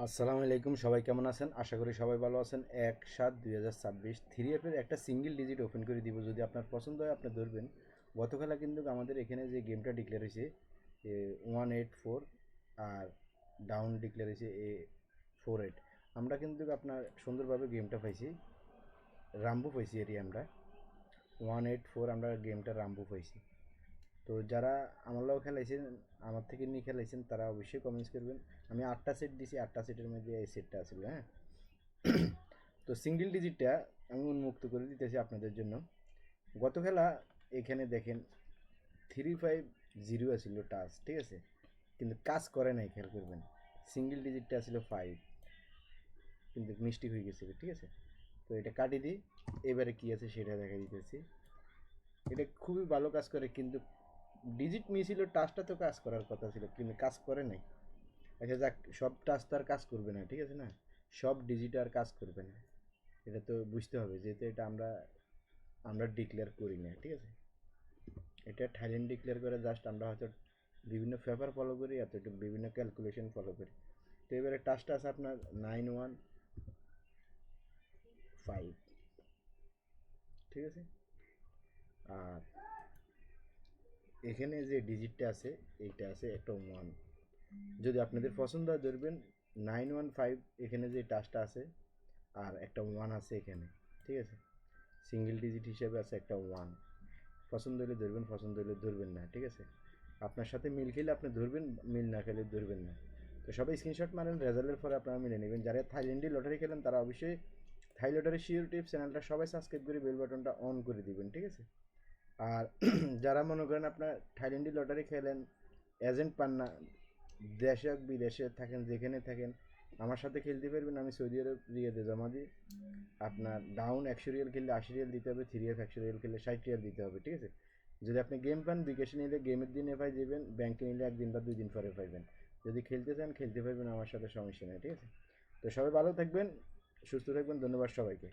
আসসালামু আলাইকুম, সবাই কেমন আছেন? আশা করি সবাই ভালো আছেন। 1/7/2026 থ্রি এফের একটা সিঙ্গেল ডিজিট ওপেন করে দিব। যদি আপনার পছন্দ হয় আপনি ধরবেন। গতকাল কিন্তু আমাদের এখানে যে গেমটা ডিক্লেয়ার হয়েছে 184 আর ডাউন ডিক্লেয়ার হয়েছে 48। আমরা কিন্তু আপনার সুন্দরভাবে গেমটা পাইছি, রাম্বু পাইছি এরিয়া আমরা 184 আমরা গেমটা রাম্বু পাইছি। তো যারা আমার লোক খেলাইছেন, আমার থেকে নিয়ে খেলাইছেন, তারা অবশ্যই কমেন্টস করবেন। আমি 8টা সেট দিছি, 8টা সেটের মধ্যে এই সেটটা আছিল। হ্যাঁ, তো সিঙ্গেল ডিজিটটা আমি উন্মুক্ত করে দিতেছি আপনাদের জন্য। গত খেলা এখানে দেখেন 350 আছিল টাচ, ঠিক আছে, কিন্তু কাজ করে নাই, খেয়াল করবেন। সিঙ্গেল ডিজিটটা ছিল 5, কিন্তু মিস্টেক হয়ে গেছে, ঠিক আছে। তো এটা কাটি দিই, এবারে কি আছে সেটা দেখা দিতেছি। এটা খুবই ভালো কাজ করে, কিন্তু ডিজিট মিছিল, টাচটা তো কাজ করার কথা ছিল, কিন্তু কাজ করে নাই। আচ্ছা যাক, সব টাচ তো আর কাজ করবে না, ঠিক আছে না, সব ডিজিট আর কাজ করবে না, এটা তো বুঝতে হবে, যেহেতু এটা আমরা আমরা ডিক্লেয়ার করি না, ঠিক আছে। এটা থাইল্যান্ড ডিক্লেয়ার করে, জাস্ট আমরা হয়তো বিভিন্ন পেপার ফলো করি, এত বিভিন্ন ক্যালকুলেশন ফলো করি। তো এবারে টাচটা আছে আপনার 915, ঠিক আছে। আর এখানে যে ডিজিটটা আছে, এইটা আছে একটা 1। যদি আপনাদের পছন্দ হয় ধরবেন 915। এখানে যে টাচটা আছে আর একটা 1 আছে এখানে, ঠিক আছে। সিঙ্গেল ডিজিট হিসেবে আছে একটা 1। পছন্দ হলে ধরবেন, পছন্দ হলে ধরবেন না, ঠিক আছে। আপনার সাথে মিল খেলে আপনি ধরবেন, মিল না খেলে ধরবেন না। তো সবাই স্ক্রিনশট মারেন, রেজাল্টের পরে আপনারা মিলে নেবেন। যারা থাইল্যান্ডি লটারি খেলেন তারা অবশ্যই থাই লটারি শিওর টিপস চ্যানেলটা সবাই সাবস্ক্রাইব করে বেল বাটনটা অন করে দিবেন, ঠিক আছে। আর যারা মনে করেন আপনার থাইল্যান্ডি লটারি খেলেন, এজেন্ট পান না, দেশে হোক বিদেশে থাকেন, যেখানে থাকেন, আমার সাথে খেলতে পারবেন। আমি সৌদি আরব রিয়াদে জমা দিই। আপনার ডাউন 100 রিয়াল খেললে 80 রিয়াল দিতে হবে, থ্রি এফ 100 রিয়াল খেললে 60 রিয়াল দিতে হবে, ঠিক আছে। যদি আপনি গেম পান, বিকাশে নিলে গেমের দিন এফআই দেবেন, ব্যাংকে নিলে একদিন বা 2 দিন পরে পাইবেন। যদি খেলতে চান খেলতে পারবেন, আমার সাথে সমস্যা নেই, ঠিক আছে। তো সবাই ভালো থাকবেন, সুস্থ থাকবেন, ধন্যবাদ সবাইকে।